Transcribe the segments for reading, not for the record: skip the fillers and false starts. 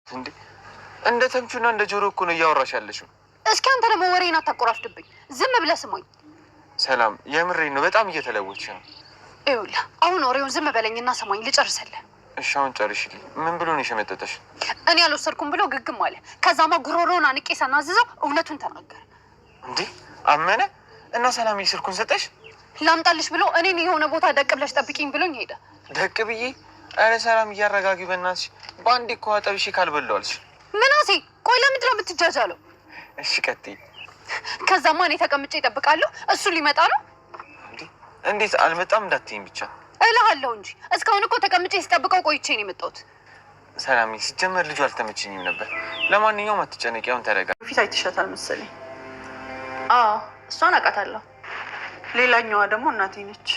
እንዴ እንደ ተምቹና እንደ ጆሮ እኮ ነው እያወራሽ ያለሽው። እስኪ አንተ ደግሞ ወሬን አታቆራፍድብኝ። ዝም ብለህ ስሞኝ። ሰላም የምሬን ነው። በጣም እየተለወጥሽ ነው። ይኸውልህ አሁን ወሬውን ዝም በለኝና ስሞኝ ልጨርስልህ። እሺ አሁን ጨርሽልኝ። ምን ብሎ ነው የሸመጠጠሽ? እኔ አልወሰድኩም ብሎ ግግም አለ። ከዛማ ጉሮሮውን አንቄ ሳናዝዘው እውነቱን ተናገረ። እንዴ አመነ እና ሰላም ስልኩን ሰጠሽ? ላምጣልሽ ብሎ እኔን የሆነ ቦታ ደቅ ብለሽ ጠብቂኝ ብሎኝ ሄደ። ደቅ ብዬ? አረ ሰላም እያረጋጊ በእናትሽ። በአንዴ እኮ አጠብሽ ካልበላዋልሽ። ምናሴ ቆይ ለምንድን ነው የምትጃጃለው? እሺ ቀጥይ። ከዛማ እኔ ተቀምጬ እጠብቃለሁ። እሱ ሊመጣ ነው። እንዴት አልመጣም እንዳትይኝ ብቻ እልሃለሁ እንጂ እስካሁን እኮ ተቀምጬ ሲጠብቀው ቆይቼ ነው የመጣሁት። ሰላም ሲጀመር ልጁ አልተመቸኝም ነበር። ለማንኛውም አትጨነቂ፣ አሁን ተረጋ። ፊት አይተሻታል መሰለኝ። አዎ እሷን አውቃታለሁ። ሌላኛዋ ደግሞ እናቴ ነች።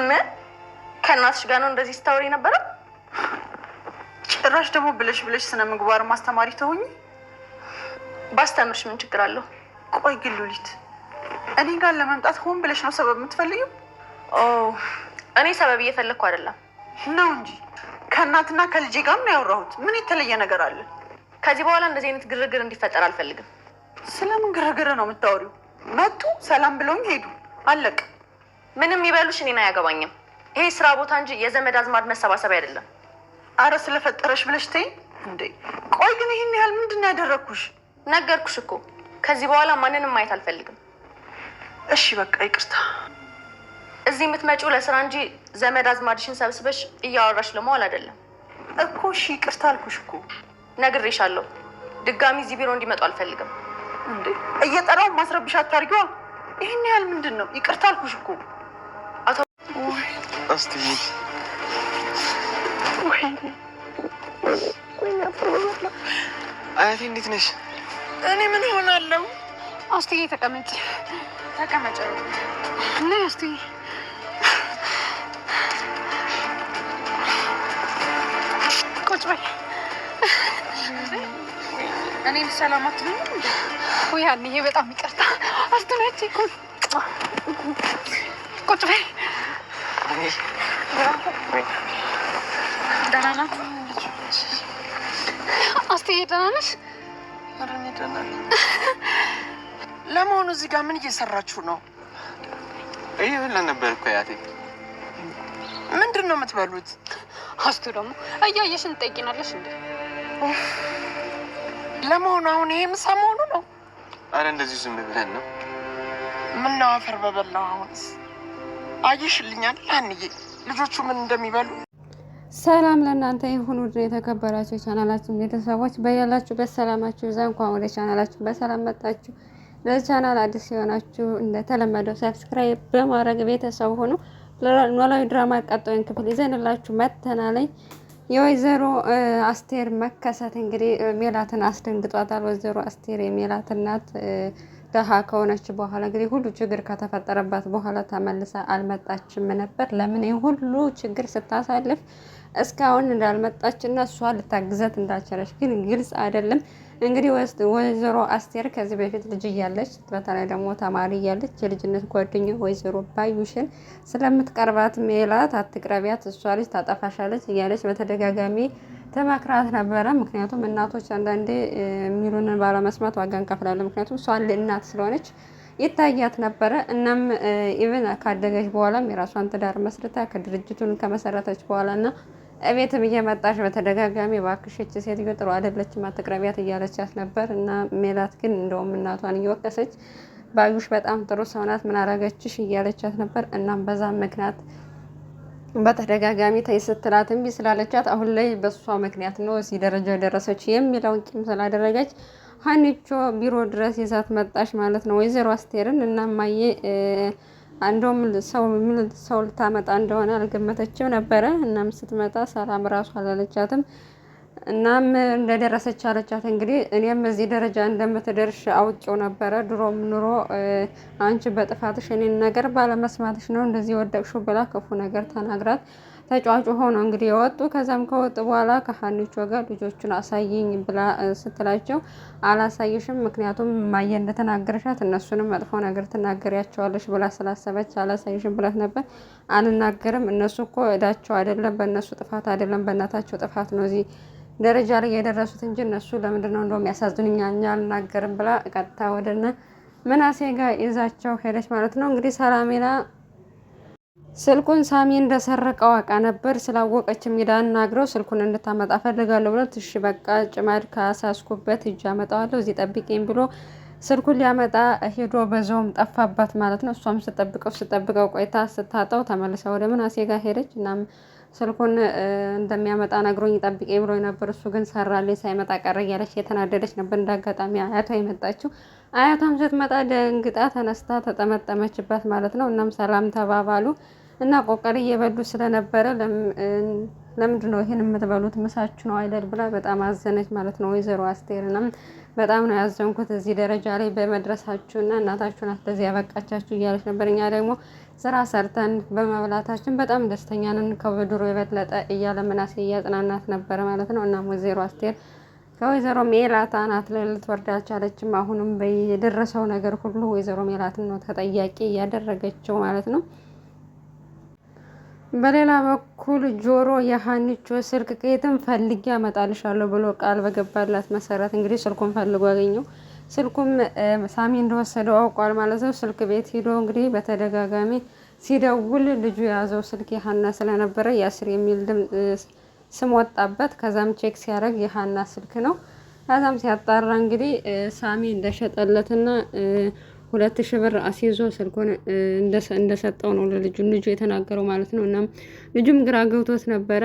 ምን ከእናትሽ ጋር ነው እንደዚህ ስታወሪ ነበረ? ጭራሽ ደግሞ ብለሽ ብለሽ ስነ ምግባር ማስተማሪ ተሆኝ። ባስተምርሽ ምን ችግር አለው? ቆይ ግን ሉሊት እኔ ጋር ለመምጣት ሆን ብለሽ ነው ሰበብ የምትፈልጊው? እኔ ሰበብ እየፈለግኩ አይደለም ነው እንጂ ከእናትና ከልጄ ጋር ነው ያወራሁት። ምን የተለየ ነገር አለ? ከዚህ በኋላ እንደዚህ አይነት ግርግር እንዲፈጠር አልፈልግም። ስለምን ግርግር ነው የምታወሪው? መጡ፣ ሰላም ብለውኝ ሄዱ፣ አለቅ። ምንም ይበሉሽ እኔን አያገባኝም። ይሄ ስራ ቦታ እንጂ የዘመድ አዝማድ መሰባሰቢያ አይደለም። አረ ስለፈጠረሽ ብለሽ ተይ እንዴ። ቆይ ግን ይህን ያህል ምንድን ነው ያደረግኩሽ? ነገርኩሽ እኮ ከዚህ በኋላ ማንንም ማየት አልፈልግም። እሺ በቃ ይቅርታ። እዚህ የምትመጪው ለስራ እንጂ ዘመድ አዝማድሽን ሰብስበሽ እያወራሽ ለመዋል አይደለም እኮ። እሺ ይቅርታ አልኩሽ እኮ። ነግሬሻለሁ። ድጋሚ እዚህ ቢሮ እንዲመጡ አልፈልግም። እንዴ እየጠራው ማስረብሽ አታርጊዋ። ይህን ያህል ምንድን ነው? ይቅርታ አልኩሽ እኮ። አቶ እስቲ አያቴ እንዴት ነሽ? እኔ ምን ሆናለሁ? አስትዬ ተቀመጭ። ተቀመጭ እና አስትዬ ቁጭ በይ። እኔ ሰላማት ነው ወይ አንዬ፣ በጣም ይቅርታ አስትናቼ። ቁጭ በይ። ደህና ናት አስትዬ? ደህና ነሽ? ኧረ እኔ ደህና ነኝ። ለመሆኑ እዚህ ጋር ምን እየሰራችሁ ነው? እየበላን ነበር እኮ አያቴ። ምንድን ነው የምትበሉት? አስቱ ደግሞ እያየሽን ትጠይቂናለሽ እንዴ? ለመሆኑ አሁን ይሄ ምሳ መሆኑ ነው? አረ እንደዚህ ዝም ብለን ነው። ምነው አፈር በበላው። አሁንስ አየሽልኛል አንዬ ልጆቹ ምን እንደሚበሉ። ሰላም ለእናንተ ይሁን ውድ የተከበራችሁ ቻናላችን ቤተሰቦች፣ በያላችሁበት ሰላማችሁ ይብዛ። እንኳን ወደ ቻናላችን በሰላም መጣችሁ። ለቻናል አዲስ የሆናችሁ እንደተለመደው ሰብስክራይብ በማድረግ ቤተሰብ ሆኑ። ኖላዊ ድራማ ቀጣዩን ክፍል ይዘንላችሁ መጥተናል። የወይዘሮ አስቴር መከሰት እንግዲህ ሜላትን አስደንግጧታል። ወይዘሮ አስቴር የሜላት እናት ደሃ ከሆነች በኋላ እንግዲህ ሁሉ ችግር ከተፈጠረባት በኋላ ተመልሳ አልመጣችም ነበር። ለምን ይህ ሁሉ ችግር ስታሳልፍ እስካሁን እንዳልመጣችና እሷ ልታግዘት እንዳልቻለች ግን ግልጽ አይደለም። እንግዲህ ወይዘሮ አስቴር ከዚህ በፊት ልጅ እያለች በተለይ ደግሞ ተማሪ እያለች የልጅነት ጓደኛ ወይዘሮ ባዩሽን ስለምትቀርባት ሜላት አትቅረቢያት፣ እሷ ልጅ ታጠፋሻለች እያለች በተደጋጋሚ ተመክራት ነበረ። ምክንያቱም እናቶች አንዳንዴ የሚሉንን ባለመስማት ዋጋ እንከፍላለን። ምክንያቱም እሷ እናት ስለሆነች ይታያት ነበረ። እናም ኢቭን ካደገች በኋላም የራሷን ትዳር መስርታ ከድርጅቱን ከመሰረተች በኋላ እና እቤትም እየመጣች በተደጋጋሚ እባክሽ እቺ ሴትዮ ጥሩ አይደለችም አትቅረቢያት እያለቻት ነበር። እና ሜላት ግን እንደውም እናቷን እየወቀሰች ባዩሽ በጣም ጥሩ ሰው ናት ምን አረገችሽ እያለቻት ነበር። እናም በዛ ምክንያት በተደጋጋሚ ተይ ስትላት እምቢ ስላለቻት አሁን ላይ በሷ ምክንያት ነው እዚህ ደረጃ ደረሰች የሚለውን ቂም ስላደረገች ሀኒቾ ቢሮ ድረስ ይዛት መጣች ማለት ነው ወይዘሮ አስቴርን። እና ማዬ አንዶም ሰው ልታመጣ እንደሆነ አልገመተችም ነበረ። እናም ስትመጣ ሰላም ራሱ አላለቻትም። እናም እንደደረሰች አለቻት እንግዲህ እኔም እዚህ ደረጃ እንደምትደርሽ አውቄው ነበረ። ድሮም ኑሮ አንቺ በጥፋትሽ እኔን ነገር ባለመስማትሽ ነው እንደዚህ ወደቅሽው ብላ ክፉ ነገር ተናግራት ተጫዋጩ ሆኖ እንግዲህ የወጡ። ከዛም ከወጡ በኋላ ከሀኒቾ ጋር ልጆቹን አሳይኝ ብላ ስትላቸው አላሳይሽም፣ ምክንያቱም ማየ እንደተናገረሻት እነሱንም መጥፎ ነገር ትናገሪያቸዋለሽ ብላ ስላሰበች አላሳይሽም ብላት ነበር። አልናገርም፣ እነሱ እኮ እዳቸው አይደለም፣ በእነሱ ጥፋት አይደለም፣ በእናታቸው ጥፋት ነው እዚህ ደረጃ ላይ የደረሱት እንጂ እነሱ ለምንድነው እንደውም ያሳዝኑኛል አልናገርም ብላ ቀጥታ ወደነ ምናሴ ጋር ይዛቸው ሄደች ማለት ነው። እንግዲህ ሰላሜና ስልኩን ሳሚ እንደሰረቀው አውቃ ነበር። ስላወቀች ሚዳን ናግረው ስልኩን እንድታመጣ ፈልጋለሁ ብሎ እሺ በቃ ጭማድ ካሳስኩበት እጅ አመጣዋለሁ እዚህ ጠብቂኝ ብሎ ስልኩን ሊያመጣ ሄዶ በዛውም ጠፋባት ማለት ነው። እሷም ስጠብቀው ቆይታ ስታጣው ተመልሳ ወደ ምናሴ ጋር ሄደች። እናም ስልኩን እንደሚያመጣ ነግሮኝ ጠብቂኝ ብሎ ነበር፣ እሱ ግን ሰራልኝ ሳይመጣ ቀረ እያለች የተናደደች ነበር። እንዳጋጣሚ አያቷ የመጣችው። አያቷም ስትመጣ ደንግጣ ተነስታ ተጠመጠመችባት ማለት ነው። እናም ሰላም ተባባሉ እና ቆቀር እየበሉ ስለነበረ ለምንድን ነው ይሄን የምትበሉት ምሳችሁ ነው አይደል ብላ በጣም አዘነች ማለት ነው ወይዘሮ አስቴር። እና በጣም ነው ያዘንኩት እዚህ ደረጃ ላይ በመድረሳችሁና እናታችሁን እንደዚህ ያበቃቻችሁ እያለች ነበር። እኛ ደግሞ ስራ ሰርተን በመብላታችን በጣም ደስተኛ ነን ከበድሮ የበለጠ እያለ ምናሴ እያጽናናት ነበር ማለት ነው። እና ወይዘሮ አስቴር ከወይዘሮ ሜላት አናት ላይ ልትወርድ አልቻለችም። አሁንም በየደረሰው ነገር ሁሉ ወይዘሮ ሜላትን ነው ተጠያቂ እያደረገችው ማለት ነው። በሌላ በኩል ጆሮ የሀኒቾ ስልክ ከየትም ፈልጌ አመጣልሻለሁ ብሎ ቃል በገባላት መሰረት እንግዲህ ስልኩን ፈልጎ ያገኘው። ስልኩም ሳሚ እንደወሰደው አውቋል ማለት ነው። ስልክ ቤት ሄዶ እንግዲህ በተደጋጋሚ ሲደውል ልጁ የያዘው ስልክ የሀና ስለነበረ ያስር የሚል ስም ወጣበት። ከዛም ቼክ ሲያደርግ የሀና ስልክ ነው። ከዛም ሲያጣራ እንግዲህ ሳሚ እንደሸጠለትና 2000 ብር አስይዞ ስልኩን እንደሰጠው ነው ልጁ የተናገረው ማለት ነው። እና ልጁም ግራ ገብቶት ነበረ።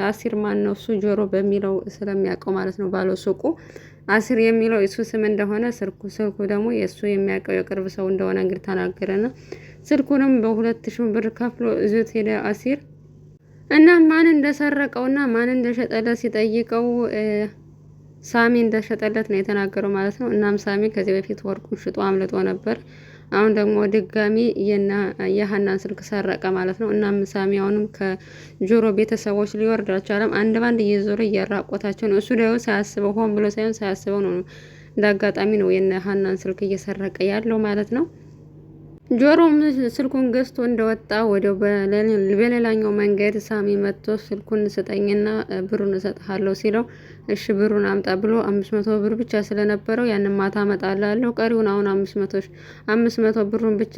አሲር ማን ነው እሱ ጆሮ በሚለው ስለሚያውቀው ማለት ነው ባለው ሱቁ አሲር የሚለው እሱ ስም እንደሆነ ስልኩ ደግሞ የእሱ የሚያውቀው የቅርብ ሰው እንደሆነ እንግዲህ ተናገረና ስልኩንም በ2000 ብር ከፍሎ እዚት ሄደ አሲር። እና ማን እንደሰረቀውና ማን እንደሸጠለት ሲጠይቀው ሳሚ እንደሸጠለት ነው የተናገረው ማለት ነው። እናም ሳሚ ከዚህ በፊት ወርቁን ሽጦ አምልጦ ነበር። አሁን ደግሞ ድጋሚ የሀናን ስልክ ሰረቀ ማለት ነው። እናም ሳሚ አሁንም ከጆሮ ቤተሰቦች ሊወርድ አልቻለም። አንድ ባንድ እየዞረ እያራቆታቸው ነው። እሱ ደግሞ ሳያስበው ሆን ብሎ ሳይሆን ሳያስበው ነው እንዳጋጣሚ ነው የሀናን ስልክ እየሰረቀ ያለው ማለት ነው። ጆሮም ስልኩን ገዝቶ እንደወጣ ወዲያው በሌላኛው መንገድ ሳሚ መጥቶ ስልኩን ስጠኝና ብሩን እሰጥሃለሁ ሲለው እሺ ብሩን አምጣ ብሎ 500 ብር ብቻ ስለነበረው ያንን ማታ አመጣላለሁ ቀሪውን አሁን 500 ብሩን ብቻ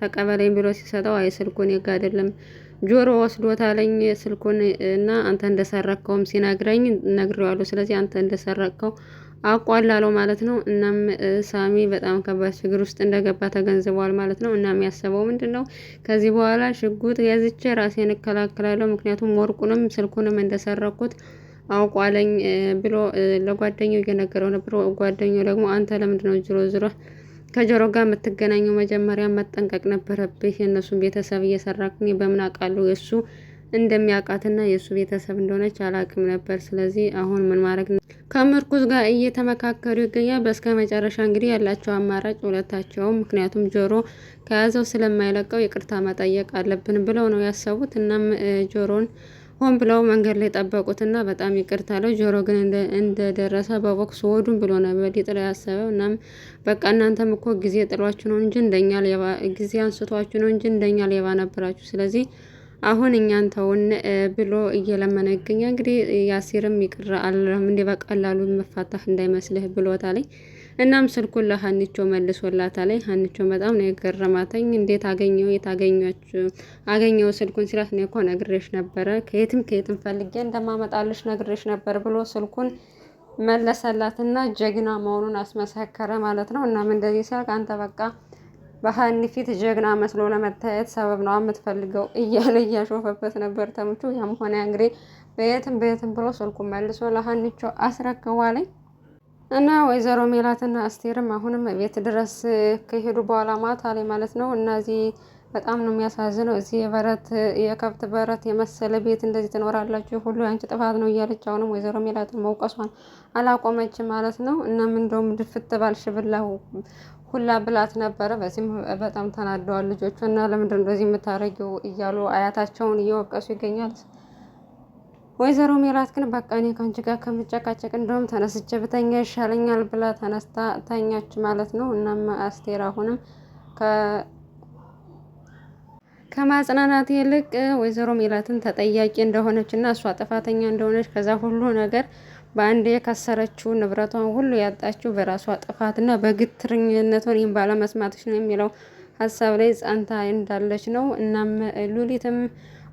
ተቀበለኝ ብሎ ሲሰጠው አይ ስልኩን ይጋ አይደለም ጆሮ ወስዶታለኝ ስልኩን እና አንተ እንደሰረከውም ሲነግረኝ ነግሬዋለሁ። ስለዚህ አንተ እንደሰረከው አቋላለው ማለት ነው። እናም ሳሚ በጣም ከባድ ችግር ውስጥ እንደገባ ተገንዝቧል ማለት ነው። እናም ያሰበው ምንድነው ከዚህ በኋላ ሽጉጥ ገዝቼ ራሴን እከላከላለሁ፣ ምክንያቱም ወርቁንም ስልኩንም እንደሰረኩት አውቋለኝ ብሎ ለጓደኛው እየነገረው ነበር። ጓደኛው ደግሞ አንተ ለምንድነው ዞሮ ከጆሮ ጋር የምትገናኘው መጀመሪያ መጠንቀቅ ነበረብህ፣ የእነሱን ቤተሰብ እየሰራክኝ በምን አውቃለሁ የእሱ እንደሚያውቃትና የእሱ ቤተሰብ እንደሆነች አላውቅም ነበር። ስለዚህ አሁን ምን ማድረግ ነው? ከምርኩዝ ጋር እየተመካከሩ ይገኛል። በስከ መጨረሻ እንግዲህ ያላቸው አማራጭ ሁለታቸውም ምክንያቱም ጆሮ ከያዘው ስለማይለቀው ይቅርታ መጠየቅ አለብን ብለው ነው ያሰቡት። እናም ጆሮን ሆን ብለው መንገድ ላይ ጠበቁትና በጣም ይቅርታ አለው። ጆሮ ግን እንደደረሰ በቦክስ ወዱን ብሎ ነበር ሊጥለው ያሰበው። እናም በቃ እናንተም እኮ ጊዜ ጥሏችሁ ነው እንጂ እንደኛ ሌባ ጊዜ አንስቷችሁ ነው እንጂ እንደኛ ሌባ ነበራችሁ። ስለዚህ አሁን እኛን ተውን ብሎ እየለመነ ይገኛል። እንግዲህ ያሲርም ይቅር አለም እንደ በቀላሉ መፋታህ እንዳይመስልህ ብሎታል። እናም ስልኩን ለሀኒቾ መልሶላታል። ሀኒቾ በጣም ነው የገረማተኝ። እንዴት አገኘው ስልኩን ሲላት እኔ እኮ ነግሬሽ ነበረ ከየትም ፈልጌ እንደማመጣልሽ ነግሬሽ ነበር ብሎ ስልኩን መለሰላትና ጀግና መሆኑን አስመሰከረ ማለት ነው። እናም እንደዚህ ሲያልቅ አንተ በቃ በሀኒ ፊት ጀግና መስሎ ለመታየት ሰበብ ነው የምትፈልገው እያለ እያሾፈበት ነበር ተምቹ። ያም ሆነ እንግዲህ በየትም ብሎ ስልኩን መልሶ ለሀኒቾ አስረክቧለኝ። እና ወይዘሮ ሜላትና አስቴርም አሁንም ቤት ድረስ ከሄዱ በኋላ ማታ ላይ ማለት ነው። እነዚህ በጣም ነው የሚያሳዝነው። እዚህ የከብት በረት የመሰለ ቤት እንደዚህ ትኖራላችሁ ሁሉ ያንቺ ጥፋት ነው እያለች አሁንም ወይዘሮ ሜላትን መውቀሷን አላቆመችም ማለት ነው። እናም እንደውም ድፍት ባልሽ ብላው ሁላ ብላት ነበረ። በዚህም በጣም ተናደዋል ልጆቹ እና ለምንድን እንደዚህ የምታረጊው እያሉ አያታቸውን እየወቀሱ ይገኛል። ወይዘሮ ሜላት ግን በቃ እኔ ከአንቺ ጋር ከምጨቃጨቅ እንደውም ተነስቼ ብተኛ ይሻለኛል ብላ ተነስታ ተኛች ማለት ነው። እናም አስቴር አሁንም ከማጽናናት ይልቅ ወይዘሮ ሜላትን ተጠያቂ እንደሆነች እና እሷ ጥፋተኛ እንደሆነች ከዛ ሁሉ ነገር በአንድ የከሰረችው ንብረቷን ሁሉ ያጣችው በራሷ ጥፋትና በግትርኝነቷን ይህም ባለመስማትሽ ነው የሚለው ሀሳብ ላይ ጸንታ እንዳለች ነው። እናም ሉሊትም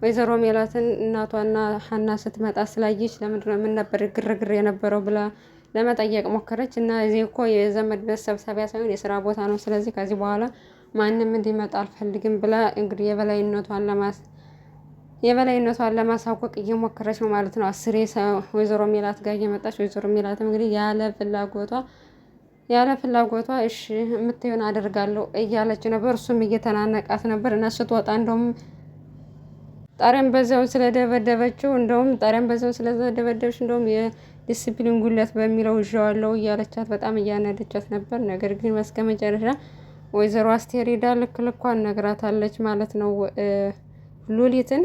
ወይዘሮ ሜላትን እናቷና ሀና ስትመጣ ስላየች ለምንድነው ምን ነበር ግርግር የነበረው ብላ ለመጠየቅ ሞከረች። እና እዚህ እኮ የዘመድ መሰብሰቢያ ሳይሆን የስራ ቦታ ነው፣ ስለዚህ ከዚህ በኋላ ማንም እንዲመጣ አልፈልግም ብላ እንግዲህ የበላይነቷን ለማሳወቅ እየሞከረች ነው ማለት ነው። አስሬ ወይዘሮ ሜላት ጋር እየመጣች ወይዘሮ ሜላትም እንግዲህ ያለ ፍላጎቷ እሺ የምትሆን አደርጋለሁ እያለች ነበር። እሱም እየተናነቃት ነበር እና ስትወጣ እንደውም ጠረጴዛውን ስለደበደበችው እንደውም የዲሲፕሊን ጉለት በሚለው ይዤዋለሁ እያለቻት በጣም እያነደቻት ነበር። ነገር ግን እስከ መጨረሻ ወይዘሮ አስቴር ሄዳ ልክ ልኳን ነግራታለች ማለት ነው ሉሊትን